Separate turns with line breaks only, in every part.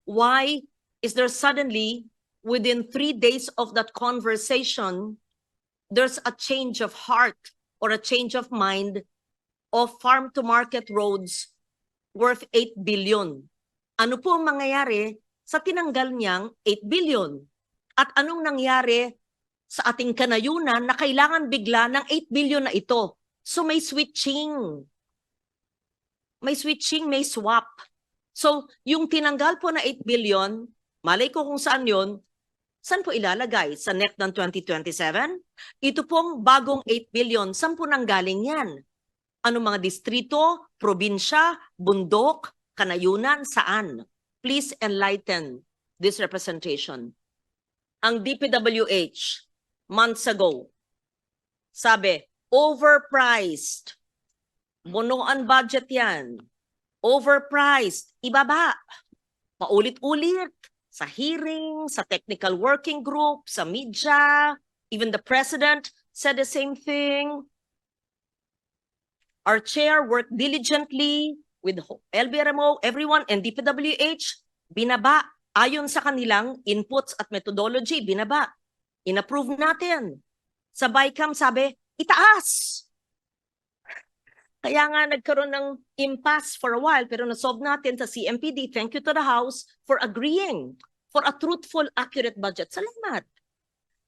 Why is there suddenly, within 3 days of that conversation, there's a change of heart or a change of mind of farm-to-market roads worth 8 billion? Ano po ang mangyayari sa tinanggal niyang 8 billion? At anong nangyari sa ating kanayunan na kailangan bigla ng 8 billion na ito? So may switching. May switching, may swap. So yung tinanggal po na 8 billion, malay ko kung saan yun, saan po ilalagay? Sa NEP ng 2027? Ito pong bagong 8 billion, saan po nanggaling yan? Anong mga distrito, probinsya, bundok, kanayunan, saan? Please enlighten this representation. Ang DPWH, months ago, sabi, overpriced. Bunuan budget yan. Overpriced. Ibaba. Paulit-ulit. Sa hearing, sa technical working group, sa media, even the president said the same thing. Our chair worked diligently with LBRMO, everyone, and DPWH, binaba. Ayon sa kanilang inputs at methodology, binaba. Inapprove natin. Sa BICAM sabi, itaas. Kaya nga nagkaroon ng impasse for a while, pero nasolve natin sa CMPD. Thank you to the House for agreeing for a truthful, accurate budget. Salamat.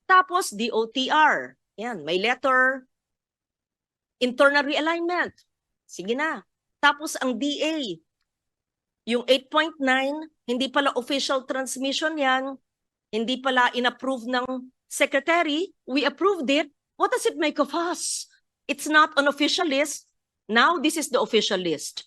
Tapos DOTR. Yan, may letter. Internal realignment. Sige na. Tapos ang DA, yung 8.9, hindi pala official transmission yan, hindi pala inapprove ng secretary, we approved it. What does it make of us? It's not an official list. Now this is the official list.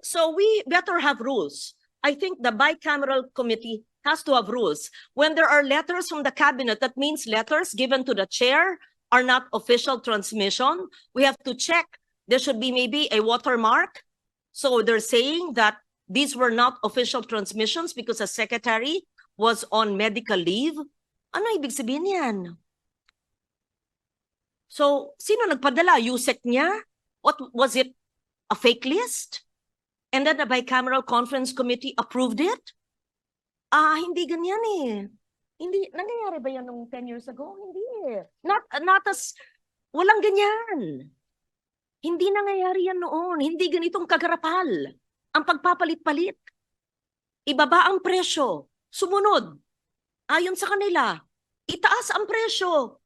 So we better have rules. I think the bicameral committee has to have rules. When there are letters from the cabinet, that means letters given to the chair are not official transmission. We have to check. There should be maybe a watermark. So they're saying that these were not official transmissions because the secretary was on medical leave. Ano ibig sabihin yan? So, sino nagpadala? USEC niya? What was it? A fake list? And then the bicameral conference committee approved it? Hindi ganyan eh. Hindi, nangyayari ba yan nung 10 years ago? Hindi eh. Not as, walang ganyan. Hindi nangyayari yan noon. Hindi ganitong kagarapal. Ang pagpapalit-palit. Ibaba ang presyo. Sumunod. Ayon sa kanila. Itaas ang presyo.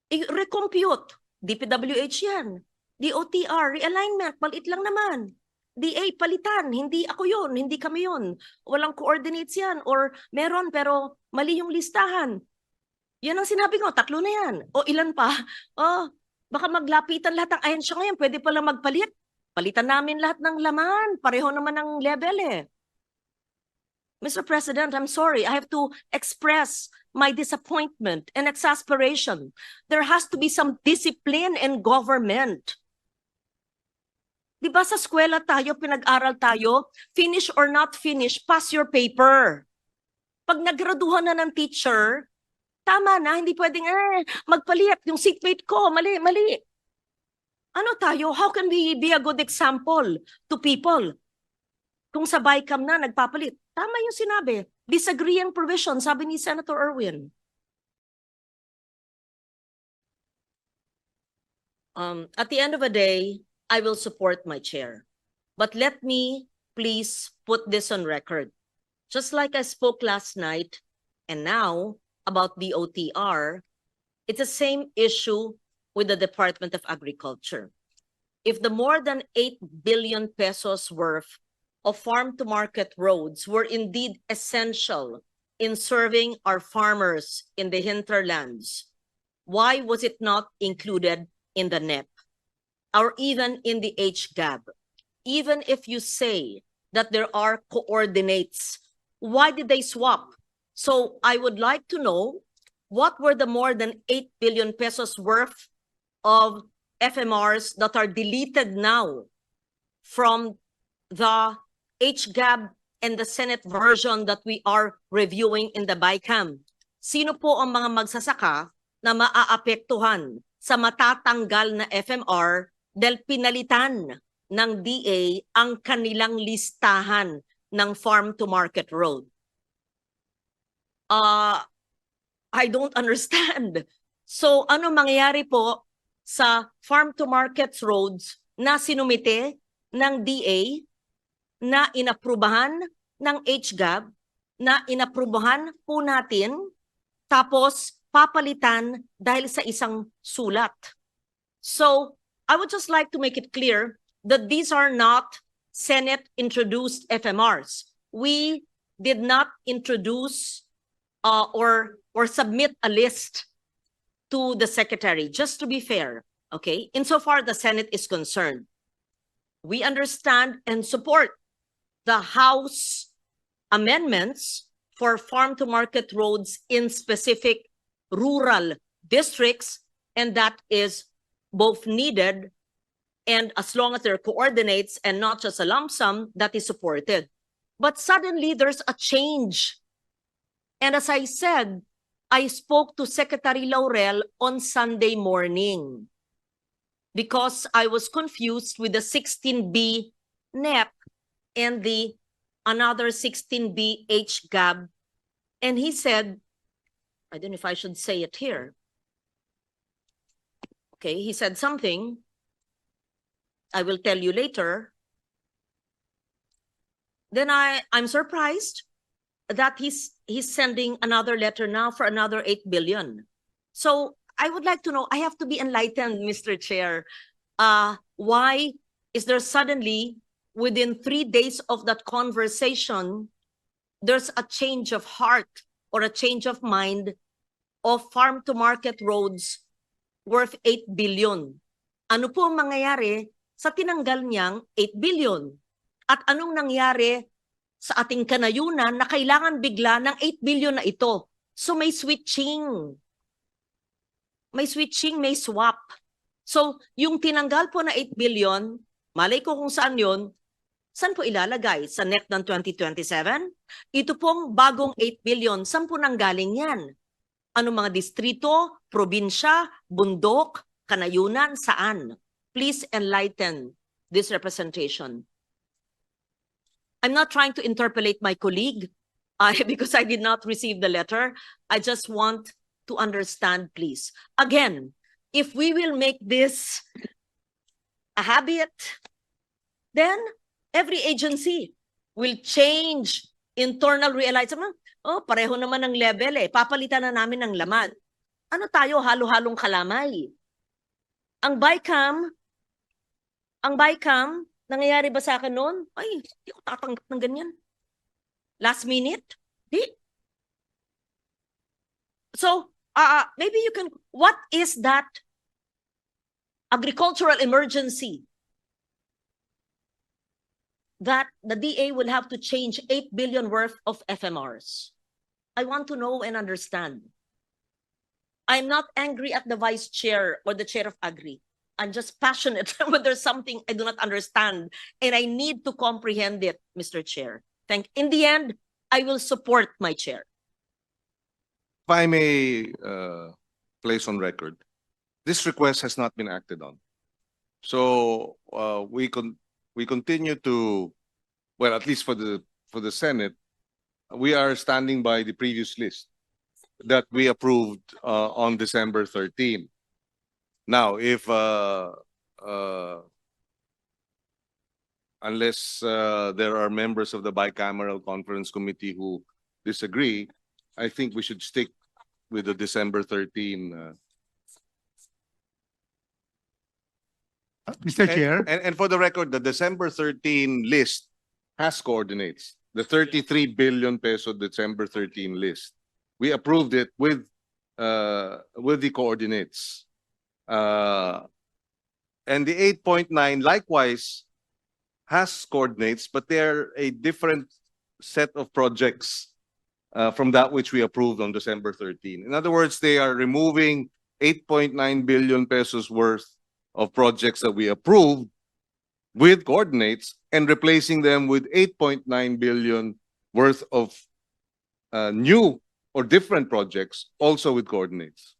I-recompute. DPWH yan. DOTR, realignment, maliit lang naman. DA, palitan. Hindi ako yun. Hindi kami yun. Walang coordinates yan. Or meron pero mali yung listahan. Yan ang sinabi ko. 3 na yan. O ilan pa? Baka maglapitan lahat ng ahensya ngayon. Pwede pala magpalit. Palitan namin lahat ng laman. Pareho naman ang level eh. Mr. President, I'm sorry. I have to express my disappointment and exasperation. There has to be some discipline in government. Di ba sa eskwela tayo, pinag-aral tayo, finish or not finish, pass your paper. Pag nagraduhan na ng teacher, tama na, hindi pwedeng, magpalit, yung seatmate ko, mali. Ano tayo? How can we be a good example to people? Kung sa BICAM na, nagpapalit. Tama yung sinabi. Disagreeing provision, sabi ni Senator Erwin. At the end of the day, I will support my chair. But let me please put this on record. Just like I spoke last night and now about the OTR, it's the same issue with the Department of Agriculture. If the more than 8 billion pesos worth of farm-to-market roads were indeed essential in serving our farmers in the hinterlands, why was it not included in the NEP or even in the HGAB? Even if you say that there are coordinates, why did they swap? So I would like to know what were the more than 8 billion pesos worth of FMRs that are deleted now from the HGAB and the Senate version that we are reviewing in the BICAM. Sino po ang mga magsasaka na maaapektuhan sa matatanggal na FMR dahil pinalitan ng DA ang kanilang listahan ng Farm to Market Road. I don't understand. So ano mangyayari po sa Farm to Market roads na sinumite ng DA, na inaprubahan ng HGAB, na inaprubahan po natin, tapos papalitan dahil sa isang sulat? So I would just like to make it clear that these are not Senate-introduced FMRs. We did not introduce or submit a list to the secretary, just to be fair, okay? Insofar the Senate is concerned, we understand and support the House amendments for farm-to-market roads in specific rural districts, and that is both needed, and as long as there are coordinates and not just a lump sum, that is supported. But suddenly there's a change. And as I said, I spoke to Secretary Laurel on Sunday morning because I was confused with the 16B NEP and the another 16B HGAB. And he said, I don't know if I should say it here. Okay, he said something. I will tell you later. Then I'm surprised that he's sending another letter now for another 8 billion. So I would like to know, I have to be enlightened, Mr. Chair. Why is there suddenly, within 3 days of that conversation, there's a change of heart or a change of mind of farm-to-market roads worth 8 billion? Ano po ang mangyayari sa tinanggal niyang 8 billion? At anong nangyari sa ating kanayunan na kailangan bigla ng 8 billion na ito? So may switching. May switching, may swap. So yung tinanggal po na 8 billion, malay ko kung saan yun, saan po ilalagay? Sa NEP ng 2027? Ito pong bagong 8 billion, saan po nanggaling yan? Anong mga distrito, probinsya, bundok, kanayunan, saan? Please enlighten this representation. I'm not trying to interpolate my colleague because I did not receive the letter. I just want to understand, please. Again, if we will make this a habit, then every agency will change internal realization. Oh, pareho naman ng level eh. Papalitan na namin ng laman. Ano tayo, halo-halong kalamay? Ang BICAM, nangyayari ba sa akin noon? Ay, hindi ko tatanggap ng ganyan. Last minute? Di. So, maybe you can, what is that agricultural emergency that the DA will have to change 8 billion worth of FMRs? I want to know and understand. I'm not angry at the vice chair or the chair of Agri. I'm just passionate when there's something I do not understand and I need to comprehend it, Mr. Chair. In the end, I will support my chair.
If I may place on record, this request has not been acted on. So we continue to, well, at least for the Senate, we are standing by the previous list that we approved on December 13. Now, if unless there are members of the bicameral conference committee who disagree, I think we should stick with the December 13.
Mr. Chair,
And for the record, the December 13 list has coordinates. The 33 billion peso December 13 list. We approved it with the coordinates. And the 8.9 likewise has coordinates, but they're a different set of projects from that which we approved on December 13. In other words, they are removing 8.9 billion pesos worth of projects that we approved with coordinates and replacing them with 8.9 billion worth of new or different projects also with coordinates.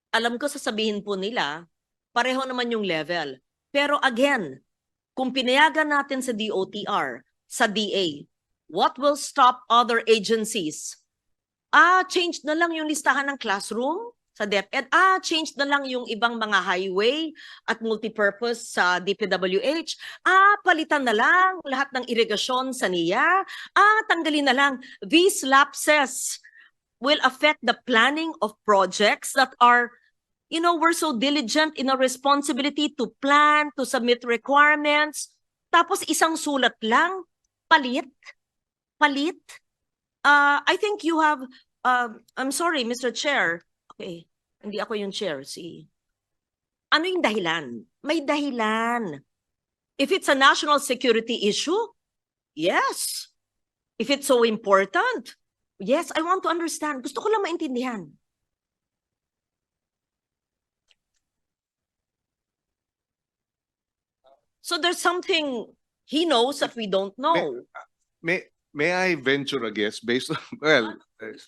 Alam ko sasabihin po nila, pareho naman yung level. Pero again, kung pinayagan natin sa DOTR, sa DA, what will stop other agencies? Change na lang yung listahan ng classroom sa DepEd. Change na lang yung ibang mga highway at multipurpose sa DPWH. Palitan na lang lahat ng irigasyon sa NIA. Tanggalin na lang. These lapses will affect the planning of projects that are, we're so diligent in our responsibility to plan, to submit requirements. Tapos isang sulat lang, palit. I think you have, I'm sorry, Mr. Chair. Okay, hindi ako yung chair. Ano yung dahilan? May dahilan. If it's a national security issue, yes. If it's so important, yes, I want to understand. Gusto ko lang maintindihan. So there's something he knows that we don't know.
May I venture a guess based on, well,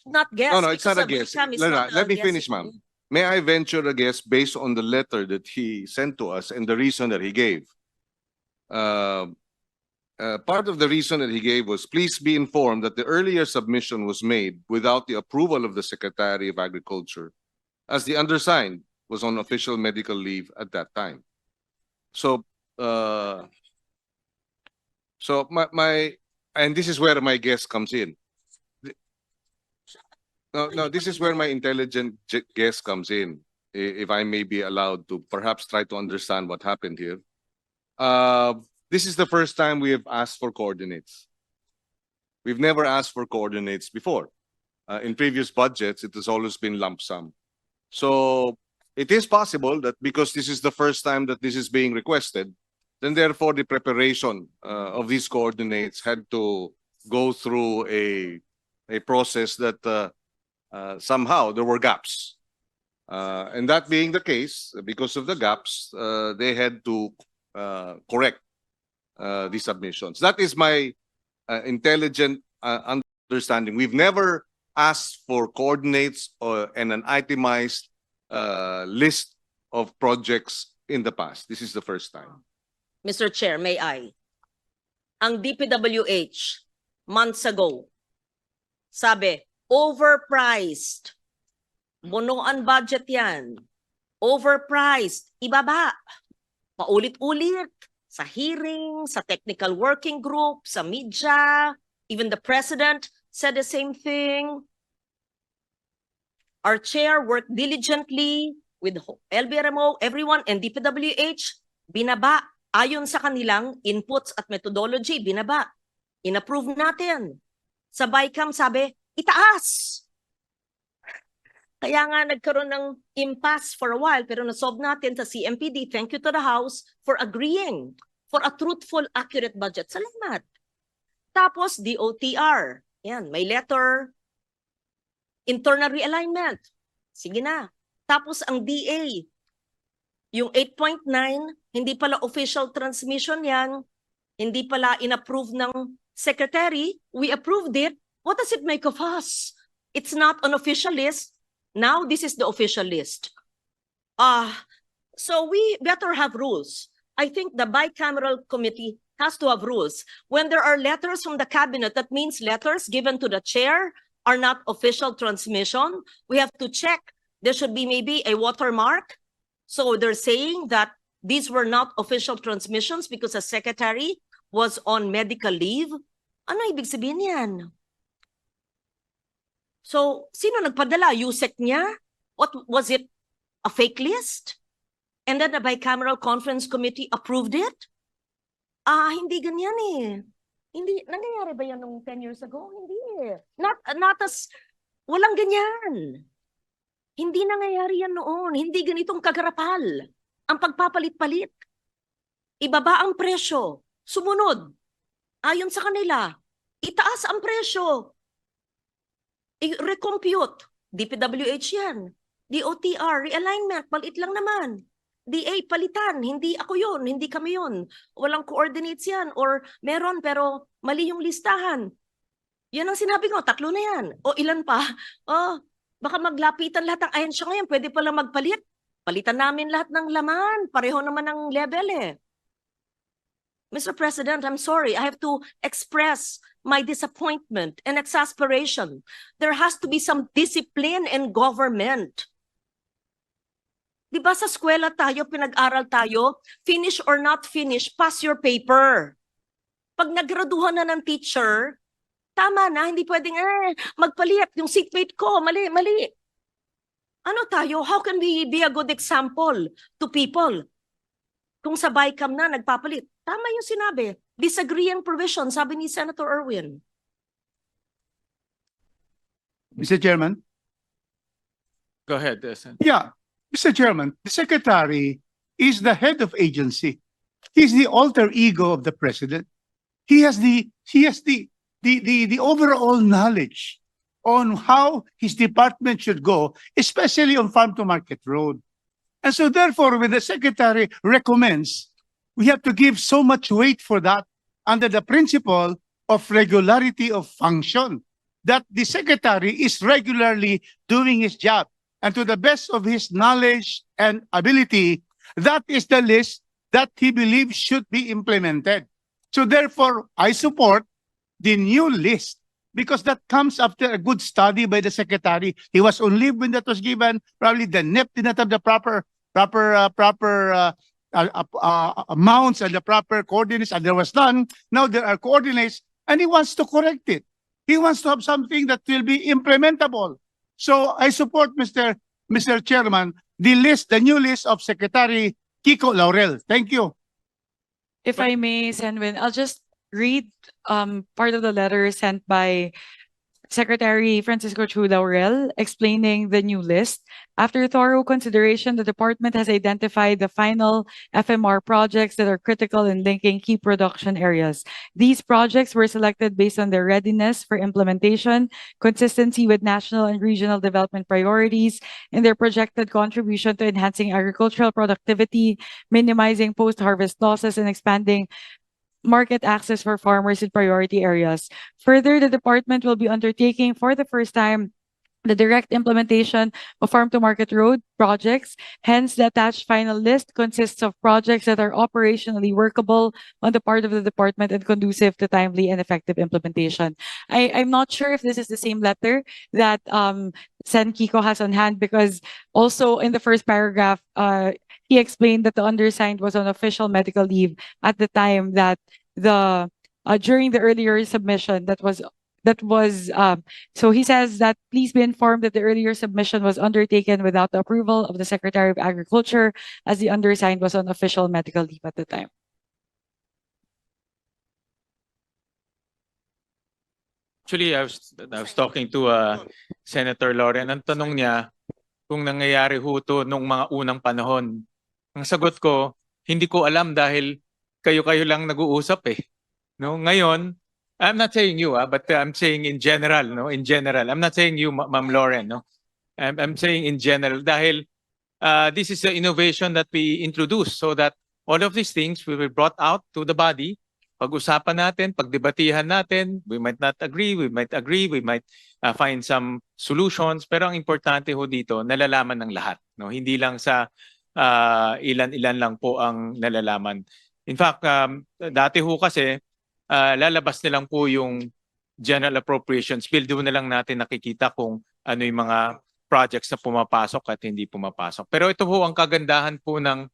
Not guess.
no, it's
because
not a
the
guess.
BICAM is
No, no,
not
let me
guessing.
finish, ma'am. May I venture a guess based on the letter that he sent to us and the reason that he gave? Part of the reason that he gave was, please be informed that the earlier submission was made without the approval of the Secretary of Agriculture, as the undersigned was on official medical leave at that time. So, and this is where my guess comes in. No, this is where my intelligent guess comes in, if I may be allowed to perhaps try to understand what happened here. This is the first time we have asked for coordinates. We've never asked for coordinates before. In previous budgets, it has always been lump sum. So it is possible that because this is the first time that this is being requested, then therefore the preparation of these coordinates had to go through a process that somehow there were gaps. And that being the case, because of the gaps, they had to correct the submissions. That is my intelligent understanding. We've never asked for coordinates and an itemized list of projects in the past. This is the first time.
Mr. Chair, may I? Ang DPWH, months ago, sabi, overpriced. Bunuan budget yan. Overpriced. Ibaba. Paulit-ulit. Sa hearing, sa technical working group, sa media, even the president said the same thing. Our chair worked diligently with LBRMO, everyone, and DPWH, binaba. Ayon sa kanilang inputs at methodology, binaba. In-approve natin. Sa BICAM sabi, itaas. Kaya nga nagkaroon ng impasse for a while, pero nasolve natin sa CMPD. Thank you to the House for agreeing for a truthful, accurate budget. Salamat. Tapos DOTR. Yan, may letter. Internal realignment. Sige na. Tapos ang DA, yung 8.9, hindi pala official transmission yan. Hindi pala in-approve ng secretary. We approved it. What does it make of us? It's not an official list. Now this is the official list. So we better have rules. I think the bicameral committee has to have rules. When there are letters from the cabinet, that means letters given to the chair are not official transmission. We have to check. There should be maybe a watermark. So they're saying that these were not official transmissions because the secretary was on medical leave. Ano ibig sabihin yan? So, sino nagpadala? USEC niya? What was it? A fake list? And then the bicameral conference committee approved it? Hindi ganyan eh. Hindi, nangyayari ba yan nung 10 years ago? Hindi. Not as, walang ganyan. Hindi nangyayari yan noon. Hindi ganitong kagarapal. Ang pagpapalit-palit. Ibaba ang presyo. Sumunod. Ayon sa kanila. Itaas ang presyo. I-recompute. DPWH yan. DOTR, realignment, palit lang naman. DA, palitan. Hindi ako yun. Hindi kami yun. Walang coordinates yan. Or meron pero mali yung listahan. Yan ang sinabi ko. 3 na yan. O ilan pa? Baka maglapitan lahat ng ahensya ngayon. Pwede pala magpalit. Palitan namin lahat ng laman. Pareho naman ang level eh. Mr. President, I'm sorry. I have to express my disappointment and exasperation. There has to be some discipline in government. Di ba sa eskwela tayo, pinag-aral tayo, finish or not finish, pass your paper. Pag nagraduhan na ng teacher, tama na, hindi pwedeng, magpalit yung seatmate ko, mali, mali. Ano tayo? How can we be a good example to people? Kung sa BICAM na nagpapalit, tama yung sinabi. Disagreeing provision, sabi ni Senator Erwin.
Mr. Chairman?
Go ahead,
Yeah, Mr. Chairman, the Secretary is the head of agency. He's the alter ego of the President. He has the overall knowledge on how his department should go, especially on farm to market road. And so therefore, when the Secretary recommends, we have to give so much weight for that under the principle of regularity of function, that the Secretary is regularly doing his job. And to the best of his knowledge and ability, that is the list that he believes should be implemented. So therefore, I support the new list because that comes after a good study by the Secretary. He was on leave when that was given. Probably the NEP did not have the proper amounts and the proper coordinates, and there was none. Now there are coordinates, and he wants to correct it. He wants to have something that will be implementable. So I support, Mr. Chairman, the new list of Secretary Kiko Laurel. Thank you.
If I may, Senwin, I'll just read part of the letter sent by Secretary Francisco Chu Laurel explaining the new list. After thorough consideration, the department has identified the final FMR projects that are critical in linking key production areas. These projects were selected based on their readiness for implementation, consistency with national and regional development priorities, and their projected contribution to enhancing agricultural productivity, minimizing post-harvest losses, and expanding market access for farmers in priority areas. Further, the department will be undertaking for the first time the direct implementation of farm-to-market road projects. Hence, the attached final list consists of projects that are operationally workable on the part of the department and conducive to timely and effective implementation. I'm not sure if this is the same letter that Sen Kiko has on hand, because also in the first paragraph, he explained that the undersigned was on official medical leave at the time that during the earlier submission so he says that please be informed that the earlier submission was undertaken without the approval of the Secretary of Agriculture, as the undersigned was on official medical leave at the time.
Actually, I was talking to Senator Lauren. Ang tanong niya kung nangyayari ho to nung mga unang panahon. Ang sagot ko, hindi ko alam dahil kayo-kayo lang nag-uusap eh. No, ngayon, I'm not saying you, but I'm saying in general, no, in general. I'm not saying you, Ma'am Lauren, no. I'm saying in general dahil this is the innovation that we introduced so that all of these things will be brought out to the body. Pag-usapan natin, pagdebatihan natin, we might not agree, we might agree, we might find some solutions, pero ang importante ho dito, nalalaman ng lahat, no? Hindi lang sa ilan-ilan lang po ang nalalaman. In fact, dati ho kasi lalabas na lang po yung General Appropriations Bill, doon na lang natin nakikita kung ano yung mga projects na pumapasok at hindi pumapasok. Pero ito po ang kagandahan po ng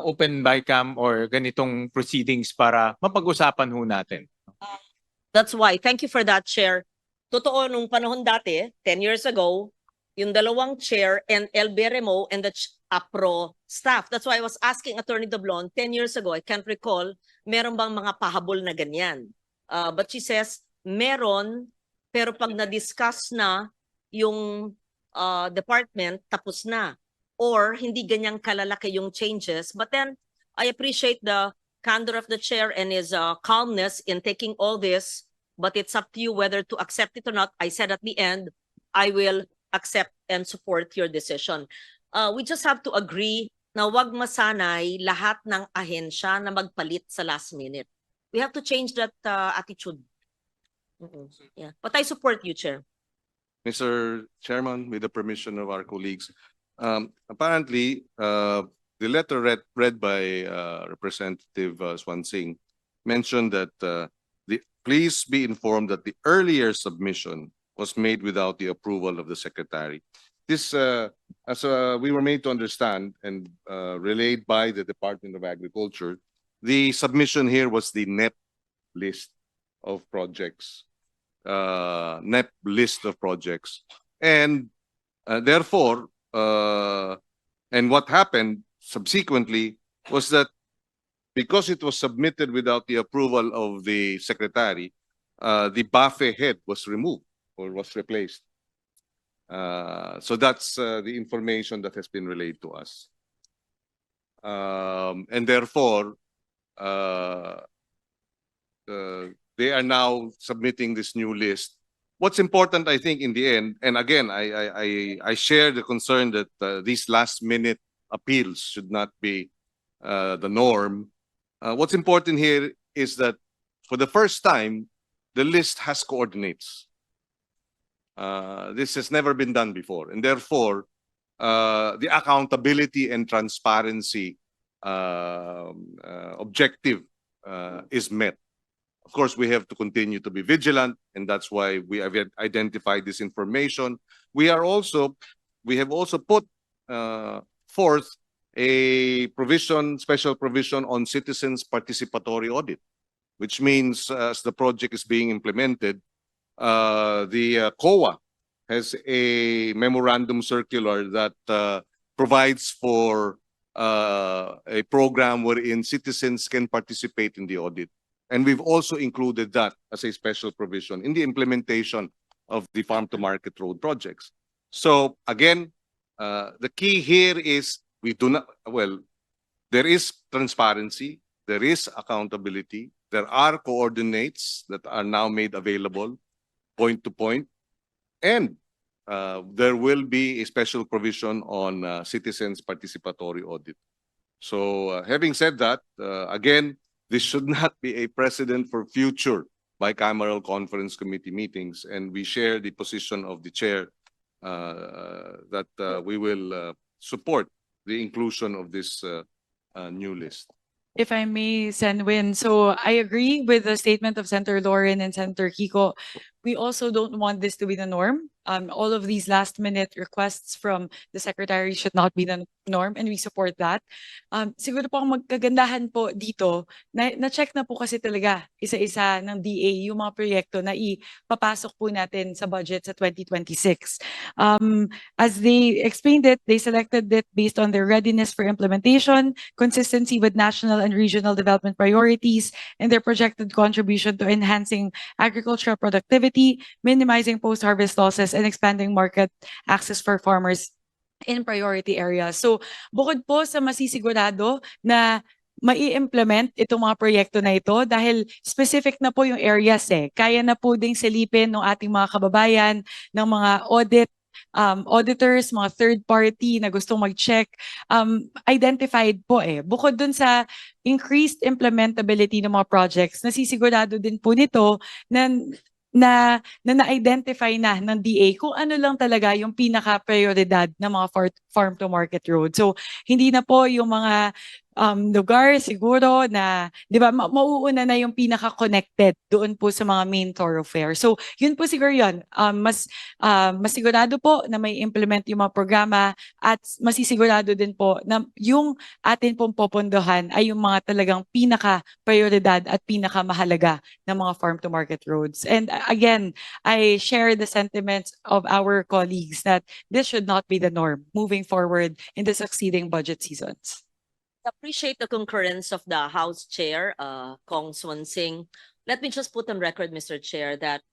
open BICAM or ganitong proceedings para mapag-usapan ho natin.
That's why. Thank you for that, Chair. Totoo, nung panahon dati, 10 years ago, yung dalawang chair and LB Remo and the APRO staff. That's why I was asking Attorney Doblon 10 years ago, I can't recall, meron bang mga pahabol na ganyan? But she says, meron, pero pag na-discuss na yung department, tapos na. Or hindi ganyang kalalaki yung changes. But then, I appreciate the candor of the chair and his calmness in taking all this, but it's up to you whether to accept it or not. I said at the end, I will accept and support your decision. We just have to agree na wag masanay lahat ng ahensya na magpalit sa last minute. We have to change that attitude. Yeah. But I support you, Chair.
Mr. Chairman, with the permission of our colleagues, apparently, the letter read by Representative Swansing mentioned that please be informed that the earlier submission was made without the approval of the secretary. This, as we were made to understand and relayed by the Department of Agriculture, the submission here was the NEP list of projects, NEP list of projects, and therefore, and what happened subsequently was that because it was submitted without the approval of the secretary, the BAFE head was removed or was replaced. So that's the information that has been relayed to us. And therefore, they are now submitting this new list. What's important, I think, in the end, and again, I share the concern that these last-minute appeals should not be the norm. What's important here is that for the first time, the list has coordinates. This has never been done before, and therefore, the accountability and transparency objective is met. Of course, we have to continue to be vigilant, and that's why we have identified this information. We have also put forth a provision, special provision on citizens' participatory audit, which means as the project is being implemented, the COA has a memorandum circular that provides for a program wherein citizens can participate in the audit. And we've also included that as a special provision in the implementation of the farm-to-market road projects. So again, the key here is there is transparency, there is accountability, there are coordinates that are now made available point to point, and there will be a special provision on citizens' participatory audit. So having said that, again, this should not be a precedent for future bicameral conference committee meetings, and we share the position of the chair that we will support the inclusion of this new list.
If I may, Senwin, so I agree with the statement of Senator Lauren and Senator Kiko. We also don't want this to be the norm. All of these last-minute requests from the secretary should not be the norm, and we support that. Siguro po ang magkagandahan po dito, na-check na po kasi talaga isa-isa ng DA yung mga proyekto na ipapasok po natin sa budget sa 2026. As they explained it, they selected it based on their readiness for implementation, consistency with national and regional development priorities, and their projected contribution to enhancing agricultural productivity, minimizing post-harvest losses, and expanding market access for farmers in priority areas. So, bukod po sa masisigurado na mai-implement itong mga proyekto na ito dahil specific na po yung areas Kaya na po ding silipin ng ating mga kababayan, ng mga auditors, mga third party na gustong mag-check, identified po Bukod dun sa increased implementability ng mga projects, nasisigurado din po nito na na-identify na ng DA kung ano lang talaga yung pinaka-prioridad ng mga farm-to-market road. So, hindi na po yung mga lugar siguro na, di ba, mauuna na yung pinaka-connected doon po sa mga main thoroughfare. So, yun po siguro yun. Mas sigurado po na may implement yung mga programa at masisigurado din po na yung atin pong popondohan ay yung mga talagang pinaka-prioridad at pinaka-mahalaga ng mga farm-to-market roads. And again, I share the sentiments of our colleagues that this should not be the norm moving forward in the succeeding budget seasons.
Appreciate the concurrence of the House Chair, Kong Swan Singh. Let me just put on record, Mr. Chair, that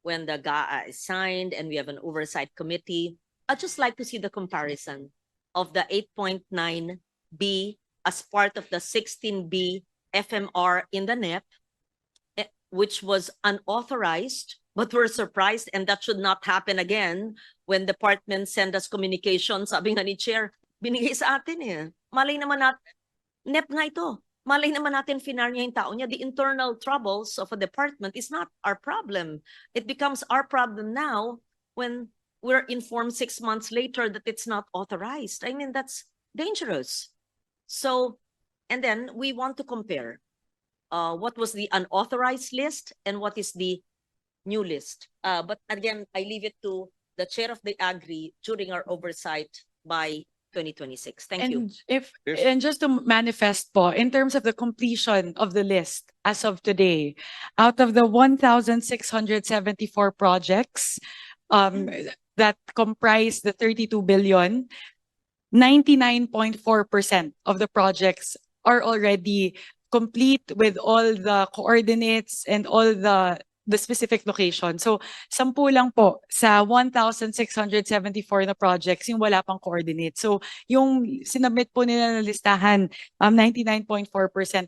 when the GAA is signed and we have an oversight committee, I'd just like to see the comparison of the 8.9B as part of the 16B FMR in the NEP, which was unauthorized, but we're surprised, and that should not happen again when departments send us communication. Sabi nga ni Chair, binigay sa atin Malay naman natin, NEP nga ito. Malay naman natin finar niya yung tao niya. The internal troubles of a department is not our problem. It becomes our problem now when we're informed 6 months later that it's not authorized. I mean, that's dangerous. So, and then we want to compare what was the unauthorized list and what is the new list. But again, I leave it to the chair of the Agri during our oversight by 2026. Thank you.
Yes.
And just to manifest po, in terms of the completion of the list as of today, out of the 1,674 projects that comprise the 32 billion, 99.4% of the projects are already complete with all the coordinates and all the specific location. So, 10 lang po sa 1,674 na projects yung wala pang coordinate. So, yung sinubmit po nila na listahan, 99.4%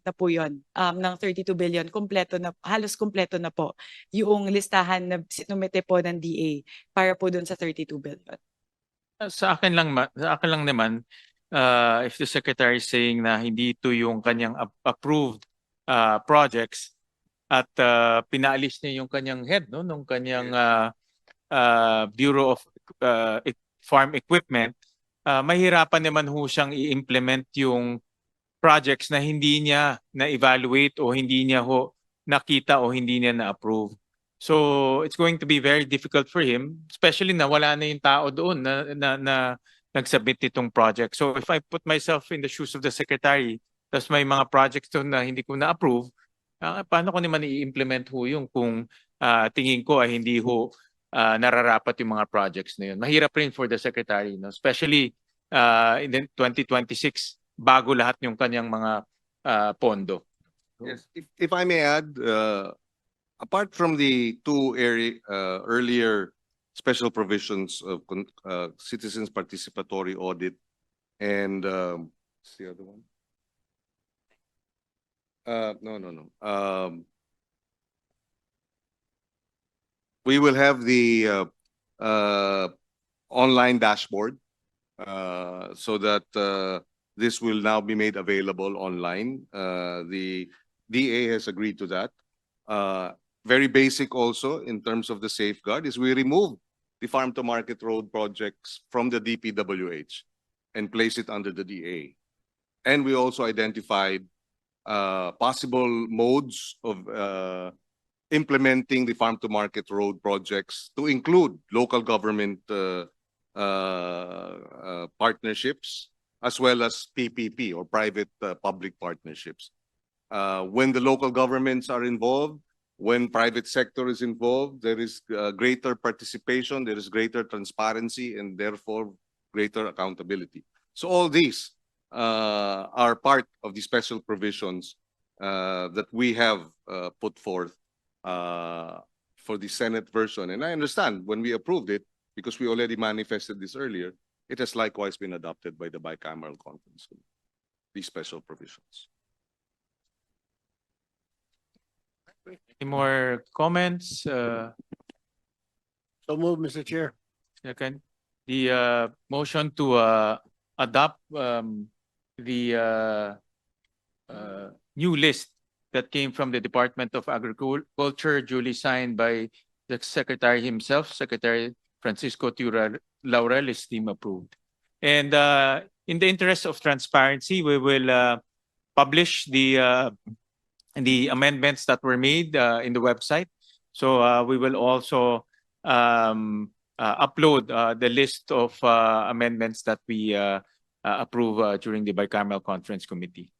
na po yun ng 32 billion. Kompleto na, halos kompleto na po yung listahan na sinumite po ng DA para po dun sa 32 billion.
Sa akin lang naman, if the secretary is saying na hindi ito yung kanyang approved projects at pinaalis niya yung kanyang head nung kanyang Bureau of Farm Equipment, mahirapan naman ho siyang i-implement yung projects na hindi niya na-evaluate o hindi niya ho nakita o hindi niya na-approve. So it's going to be very difficult for him, especially na wala na yung tao doon na nag-submit itong project. So if I put myself in the shoes of the secretary, tapos may mga projects doon na hindi ko na-approve, paano ko naman i-implement ho yung kung tingin ko ay hindi ho nararapat yung mga projects na yun. Mahirap rin for the secretary, no? Especially in 2026, bago lahat yung kanyang mga pondo.
Yes, if I may add, apart from the two earlier special provisions of citizens participatory audit and what's the other one? No. We will have the online dashboard so that this will now be made available online. The DA has agreed to that. Very basic also in terms of the safeguard is we remove the farm to market road projects from the DPWH and place it under the DA. And we also identified possible modes of implementing the farm to market road projects to include local government partnerships as well as PPP or private public partnerships. When the local governments are involved, when private sector is involved, there is greater participation, there is greater transparency, and therefore greater accountability. So all these are part of the special provisions that we have put forth for the Senate version. And I understand when we approved it, because we already manifested this earlier, it has likewise been adopted by the bicameral conference, these special provisions.
Any more comments?
So move, Mr. Chair.
Second, the motion to adopt the new list that came from the Department of Agriculture, duly signed by the Secretary himself, Secretary Francisco Tura Laurel, is deemed approved. And in the interest of transparency, we will publish the amendments that were made in the website. So we will also upload the list of amendments that we approve during the bicameral conference committee.